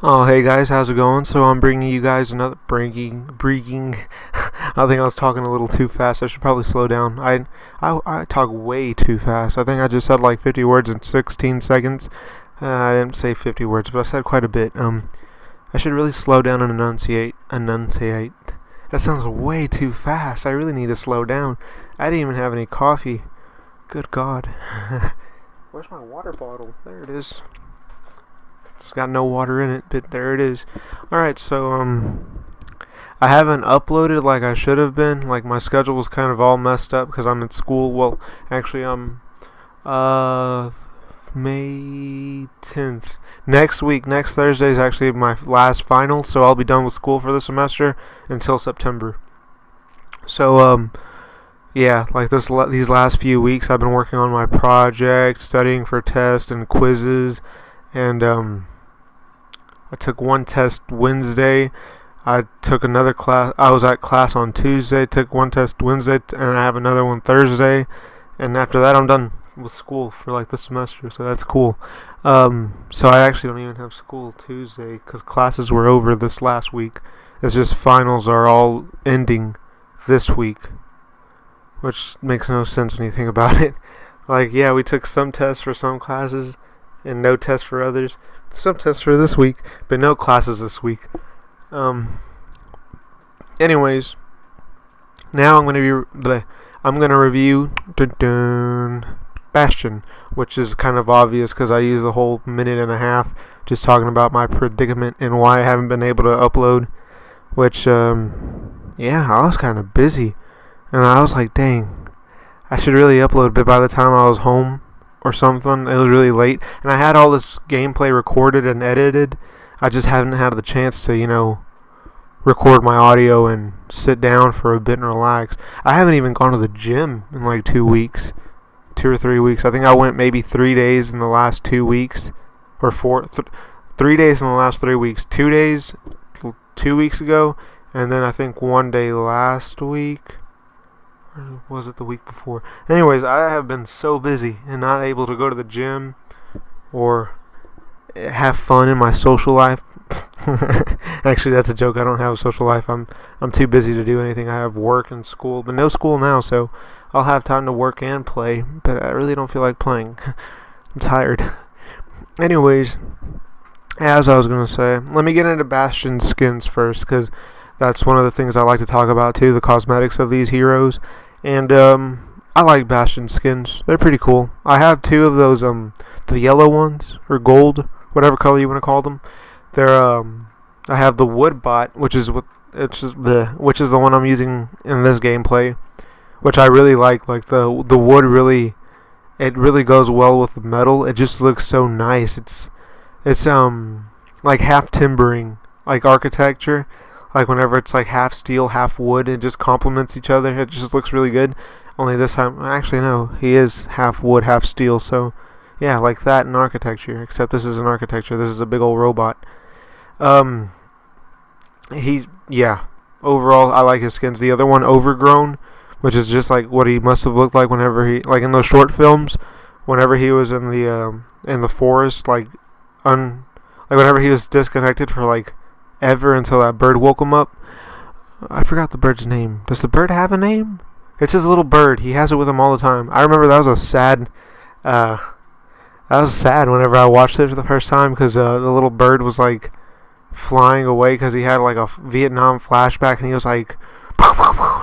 Oh, hey guys, how's it going? So I'm bringing you guys another breaking. I think I was talking a little too fast. I should probably slow down. I talk way too fast. I think I just said like 50 words in 16 seconds. I didn't say 50 words, but I said quite a bit. I should really slow down and enunciate. Enunciate. That sounds way too fast. I really need to slow down. I didn't even have any coffee. Good God. Where's my water bottle? There it is. It's got no water in it, but there it is. Alright, so, I haven't uploaded like I should have been. Like, my schedule was kind of all messed up because I'm in school. Well, actually, May 10th. Next week, next Thursday is actually my last final, so I'll be done with school for the semester until September. So, yeah, like these last few weeks, I've been working on my project, studying for tests and quizzes, and, I took one test Wednesday. I took another class. I was at class on Tuesday. Took one test Wednesday, and I have another one Thursday. And after that, I'm done with school for like the semester. So that's cool. So I actually don't even have school Tuesday because classes were over this last week. It's just finals are all ending this week, which makes no sense when you think about it. Like, yeah, we took some tests for some classes and no tests for others. Some tests for this week, but no classes this week. Anyways, now I'm gonna review Bastion, which is kind of obvious because I use a whole minute and a half just talking about my predicament and why I haven't been able to upload. Which, yeah, I was kind of busy, and I was like, dang, I should really upload. But by the time I was home or something, it was really late, and I had all this gameplay recorded and edited. I just haven't had the chance to, record my audio and sit down for a bit and relax. I haven't even gone to the gym in like 2 weeks, 2 or 3 weeks. I think I went maybe 3 days in the last 2 weeks, or 3 days in the last 3 weeks. 2 days 2 weeks ago, and then I think 1 day last week. Or was it the week before? Anyways, I have been so busy and not able to go to the gym or have fun in my social life. Actually, that's a joke. I don't have a social life. I'm too busy to do anything. I have work and school, but no school now, so I'll have time to work and play, but I really don't feel like playing. I'm tired. Anyways, as I was going to say, let me get into Bastion skins first, because that's one of the things I like to talk about too, the cosmetics of these heroes. And I like Bastion skins. They're pretty cool. I have two of those the yellow ones, or gold, whatever color you want to call them. They're I have the wood bot, which is the one I'm using in this gameplay, which I really like. Like the wood really goes well with the metal. It just looks so nice. It's like half timbering, like architecture. Like whenever it's like half steel, half wood, it just complements each other. It just looks really good. Only this time, actually no, he is half wood, half steel. So yeah, like that in architecture. Except this isn't architecture. This is a big old robot. Yeah. Overall, I like his skins. The other one, Overgrown, which is just like what he must have looked like whenever like in those short films, whenever he was in the forest, like whenever he was disconnected for like ever until that bird woke him up. I forgot the bird's name. Does the bird have a name? It's his little bird. He has it with him all the time. I remember that was a sad. That was sad whenever I watched it for the first time because the little bird was like flying away because he had like a Vietnam flashback and he was like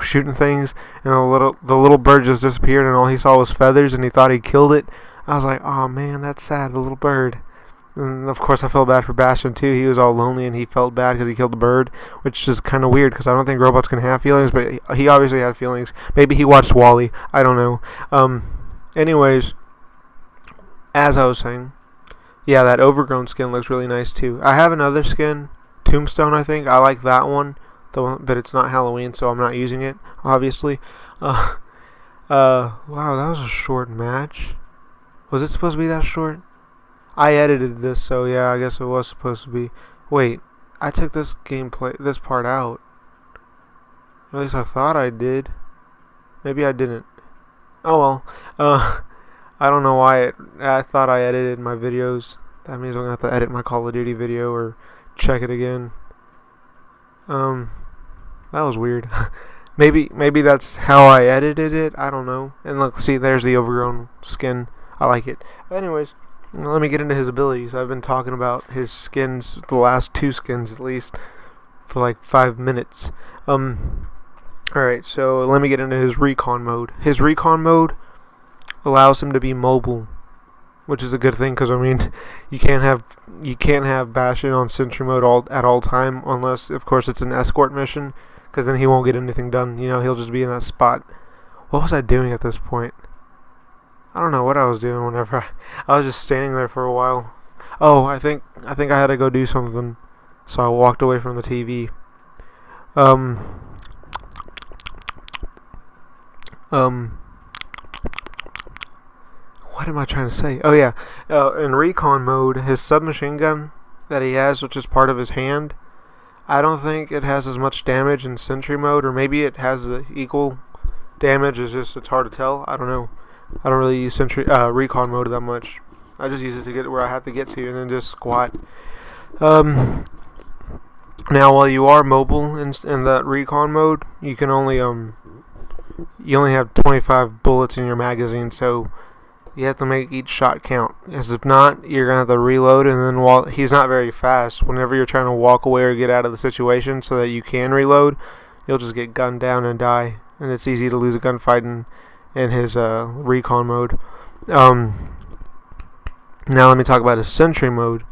shooting things, and the little bird just disappeared and all he saw was feathers and he thought he killed it. I was like, oh man, that's sad. The little bird. And of course I felt bad for Bastion too. He was all lonely and he felt bad because he killed the bird, which is kind of weird because I don't think robots can have feelings, but he obviously had feelings. Maybe he watched Wall-E. I don't know. Anyways, as I was saying, yeah, that Overgrown skin looks really nice too. I have another skin, Tombstone, I think. I like that one, but it's not Halloween, so I'm not using it, obviously. Wow, that was a short match. Was it supposed to be that short? I edited this, so yeah, I guess it was supposed to be. Wait, I took this part out. At least I thought I did. Maybe I didn't. Oh well. I don't know why I thought I edited my videos. That means I'm going to have to edit my Call of Duty video or check it again. That was weird. maybe that's how I edited it. I don't know. And look, see, there's the overgrown skin. I like it. But anyways, let me get into his abilities. I've been talking about his skins, the last 2 skins at least, for like 5 minutes. Alright, so let me get into his recon mode. His recon mode allows him to be mobile, which is a good thing because I mean, you can't have Bastion on sentry mode at all time unless, of course, it's an escort mission, because then he won't get anything done. You know, he'll just be in that spot. What was I doing at this point? I don't know what I was doing whenever I was just standing there for a while. Oh, I think I had to go do something, so I walked away from the TV. What am I trying to say? Oh yeah, in recon mode, his submachine gun that he has, which is part of his hand, I don't think it has as much damage in sentry mode, or maybe it has the equal damage. It's hard to tell. I don't know. I don't really use recon mode that much. I just use it to get where I have to get to, and then just squat. Now, while you are mobile in that recon mode, you can only you only have 25 bullets in your magazine, so you have to make each shot count. Because if not, you're gonna have to reload, and then while he's not very fast, whenever you're trying to walk away or get out of the situation so that you can reload, you'll just get gunned down and die, and it's easy to lose a gunfight in his recon mode. Now let me talk about his sentry mode,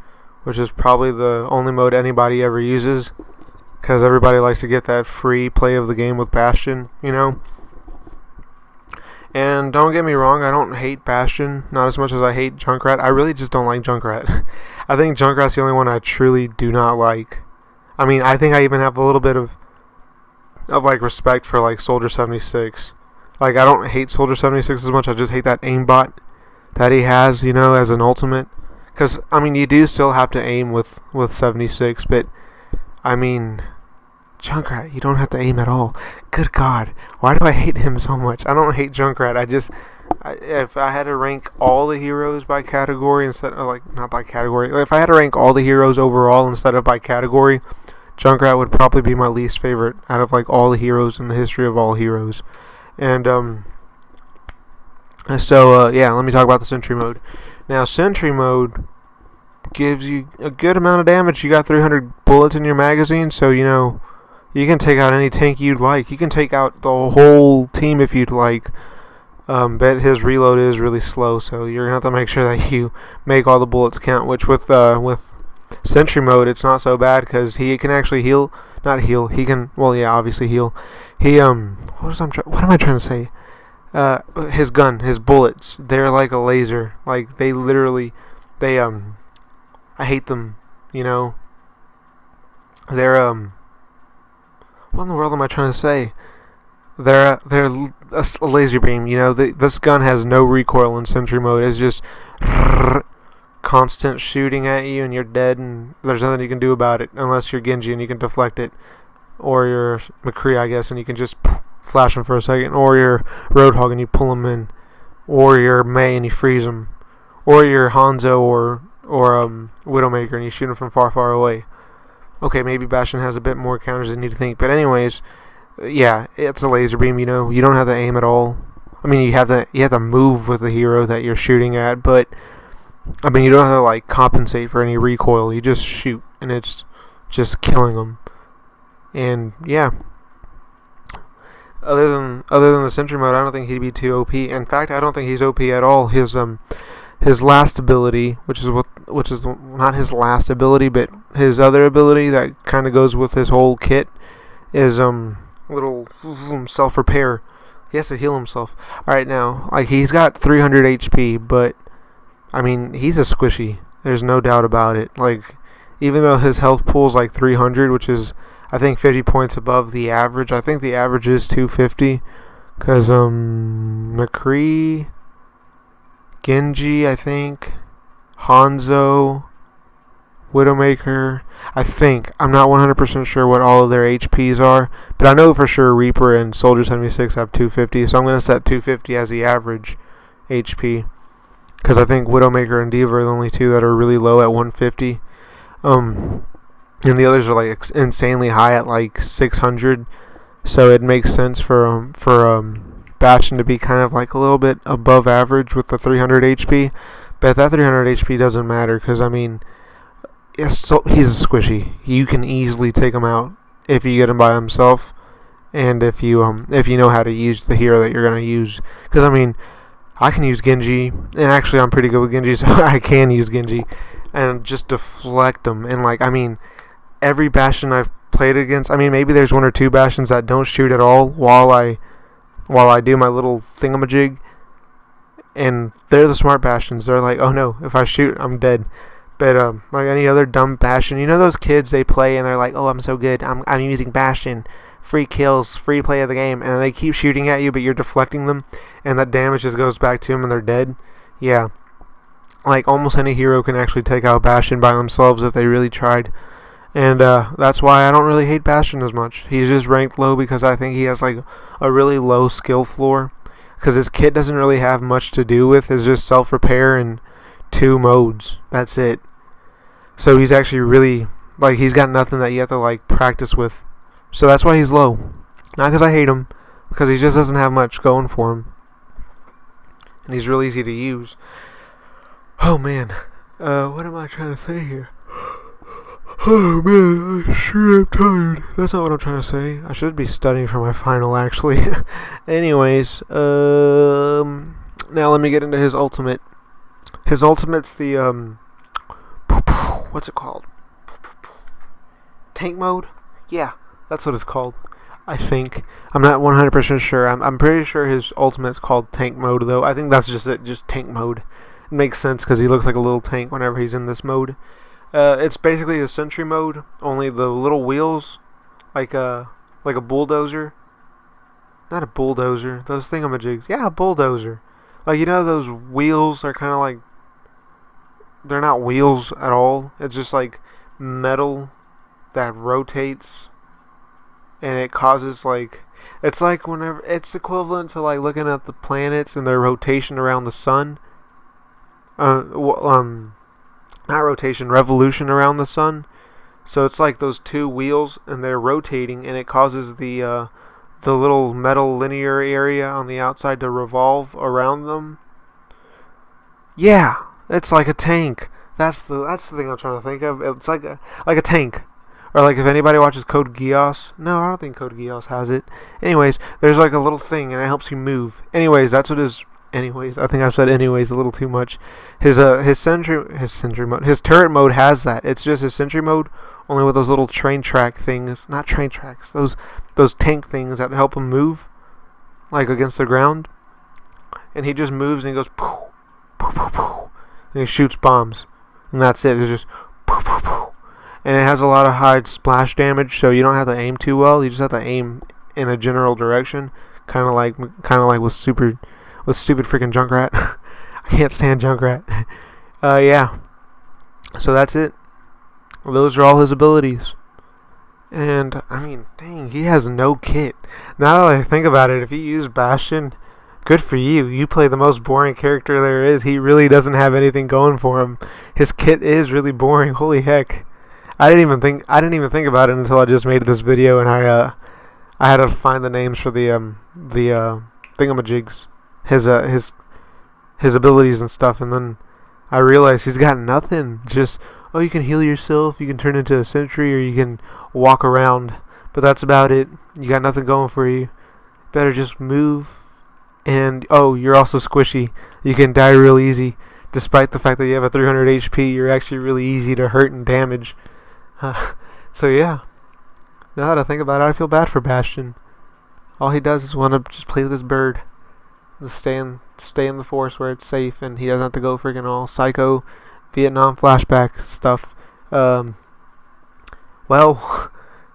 which is probably the only mode anybody ever uses, because everybody likes to get that free play of the game with Bastion, you know. And don't get me wrong, I don't hate Bastion, not as much as I hate Junkrat. I really just don't like Junkrat. I think Junkrat's the only one I truly do not like. I mean, I think I even have a little bit of like respect for like Soldier 76. Like, I don't hate Soldier 76 as much, I just hate that aimbot that he has, you know, as an ultimate. Because, I mean, you do still have to aim with 76, but, I mean, Junkrat, you don't have to aim at all. Good God, why do I hate him so much? I don't hate Junkrat, if I had to rank all the heroes by category instead of, like, not by category, if I had to rank all the heroes overall instead of by category, Junkrat would probably be my least favorite out of, like, all the heroes in the history of all heroes. And, yeah, let me talk about the sentry mode. Now, sentry mode gives you a good amount of damage. You got 300 bullets in your magazine, so, you know, you can take out any tank you'd like. You can take out the whole team if you'd like. But his reload is really slow, so you're going to have to make sure that you make all the bullets count, which with sentry mode, it's not so bad, because he can actually heal. Not heal, he can, well, yeah, obviously heal. He, what am I trying to say? His gun, his bullets, they're like a laser. Like, they literally, I hate them, you know. They're, what in the world am I trying to say? They're a laser beam, you know. This gun has no recoil in sentry mode. It's just constant shooting at you, and you're dead, and there's nothing you can do about it unless you're Genji and you can deflect it, or you're McCree, I guess, and you can just flash him for a second, or you're Roadhog and you pull him in, or you're Mei and you freeze him, or you're Hanzo or Widowmaker and you shoot him from far away. Okay, maybe Bastion has a bit more counters than you need to think, but anyways, yeah, it's a laser beam, you know. You don't have to aim at all. I mean, you have to move with the hero that you're shooting at, but I mean, you don't have to like compensate for any recoil. You just shoot, and it's just killing them. And yeah, other than the sentry mode, I don't think he'd be too OP. In fact, I don't think he's OP at all. His last ability, which is not his last ability, but his other ability that kind of goes with his whole kit, is little self-repair. He has to heal himself. Alright, now, like, he's got 300 HP, but I mean, he's a squishy. There's no doubt about it. Like, even though his health pool is like 300, which is, I think, 50 points above the average. I think the average is 250, because McCree, Genji, I think, Hanzo, Widowmaker, I think. I'm not 100% sure what all of their HPs are, but I know for sure Reaper and Soldier 76 have 250, so I'm going to set 250 as the average HP, because I think Widowmaker and Diva are the only two that are really low at 150. and the others are like insanely high at like 600. So it makes sense for Bastion to be kind of like a little bit above average with the 300 HP. But that 300 HP doesn't matter because I mean, yes, so he's a squishy. You can easily take him out if you get him by himself, and if you know how to use the hero that you're gonna use. Because I mean, I can use Genji, and actually I'm pretty good with Genji, so I can use Genji and just deflect them. And like I mean, every Bastion I've played against, I mean maybe there's one or two Bastions that don't shoot at all while I do my little thingamajig, and they're the smart Bastions. They're like, oh no, if I shoot, I'm dead. But like any other dumb Bastion, you know those kids, they play and they're like, oh, I'm so good, I'm using Bastion, free kills, free play of the game, and they keep shooting at you, but you're deflecting them, and that damage just goes back to them and they're dead. Yeah, like almost any hero can actually take out Bastion by themselves if they really tried. And that's why I don't really hate Bastion as much. He's just ranked low because I think he has like a really low skill floor. Because his kit doesn't really have much to do with. It's just self-repair and 2 modes. That's it. So he's actually really, like, he's got nothing that you have to like practice with. So that's why he's low. Not because I hate him. Because he just doesn't have much going for him. And he's real easy to use. Oh man. What am I trying to say here? Oh man, I sure am tired. That's not what I'm trying to say. I should be studying for my final, actually. Anyways, now let me get into his ultimate. His ultimate's the what's it called? Tank mode? Yeah, that's what it's called. I think. I'm not 100% sure. I'm pretty sure his ultimate's called tank mode, though. I think that's just it, just tank mode. It makes sense because he looks like a little tank whenever he's in this mode. It's basically a sentry mode, only the little wheels, like a bulldozer. Not a bulldozer, those thingamajigs. Yeah, a bulldozer. Like, you know, those wheels are kind of like, they're not wheels at all. It's just like metal that rotates, and it causes like, it's like whenever, it's equivalent to like looking at the planets and their rotation around the sun. Not rotation, revolution around the sun. So it's like those 2 wheels, and they're rotating, and it causes the little metal linear area on the outside to revolve around them. Yeah, it's like a tank. That's the thing I'm trying to think of. It's like a tank. Or like if anybody watches Code Geass. No, I don't think Code Geass has it. Anyways, there's like a little thing, and it helps you move. Anyways, that's what his. Anyways, I think I've said anyways a little too much. His sentry mode, his turret mode has that. It's just his sentry mode, only with those little train track things, not train tracks, those tank things that help him move, like against the ground. And he just moves and he goes poof, poof, poof, poof, and he shoots bombs, and that's it. It's just poof, poof, poof. And it has a lot of high splash damage, so you don't have to aim too well. You just have to aim in a general direction, kind of like with stupid freaking Junkrat. I can't stand Junkrat. Yeah. So that's it. Those are all his abilities. And, I mean, dang, he has no kit. Now that I think about it, if you use Bastion, good for you. You play the most boring character there is. He really doesn't have anything going for him. His kit is really boring. Holy heck. I didn't even think about it until I just made this video, and I had to find the names for the thingamajigs. His abilities and stuff, and then I realized he's got nothing. Just, oh, you can heal yourself, you can turn into a sentry, or you can walk around, but that's about it. You got nothing going for you. Better just move, and oh, you're also squishy. You can die real easy, despite the fact that you have a 300 HP. You're actually really easy to hurt and damage. So yeah, now that I think about it, I feel bad for Bastion. All he does is want to just play with his bird. Just stay in the forest where it's safe, and he doesn't have to go freaking all psycho Vietnam flashback stuff. Well,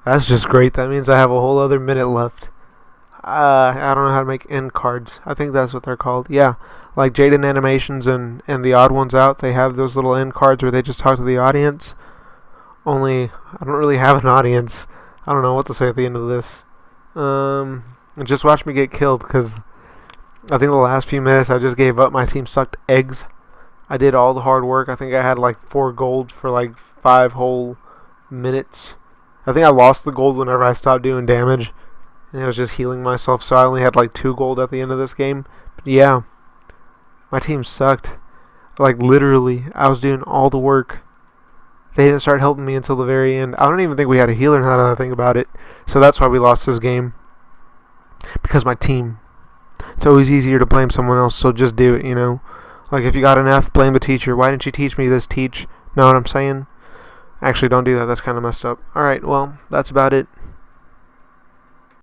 that's just great. That means I have a whole other minute left. I don't know how to make end cards. I think that's what they're called. Yeah, like Jaden Animations and the Odd Ones Out, they have those little end cards where they just talk to the audience. Only I don't really have an audience. I don't know what to say at the end of this. Just watch me get killed, because I think the last few minutes I just gave up. My team sucked eggs. I did all the hard work. I think I had like 4 gold for like 5 whole minutes. I think I lost the gold whenever I stopped doing damage, and I was just healing myself, so I only had like 2 gold at the end of this game. But yeah, my team sucked. Like, literally, I was doing all the work. They didn't start helping me until the very end. I don't even think we had a healer now that I think about it. So that's why we lost this game. Because my team. It's always easier to blame someone else, so just do it, you know. Like, if you got an F, blame the teacher. Why didn't you teach me this, teach? Know what I'm saying? Actually, don't do that. That's kind of messed up. Alright, well, that's about it.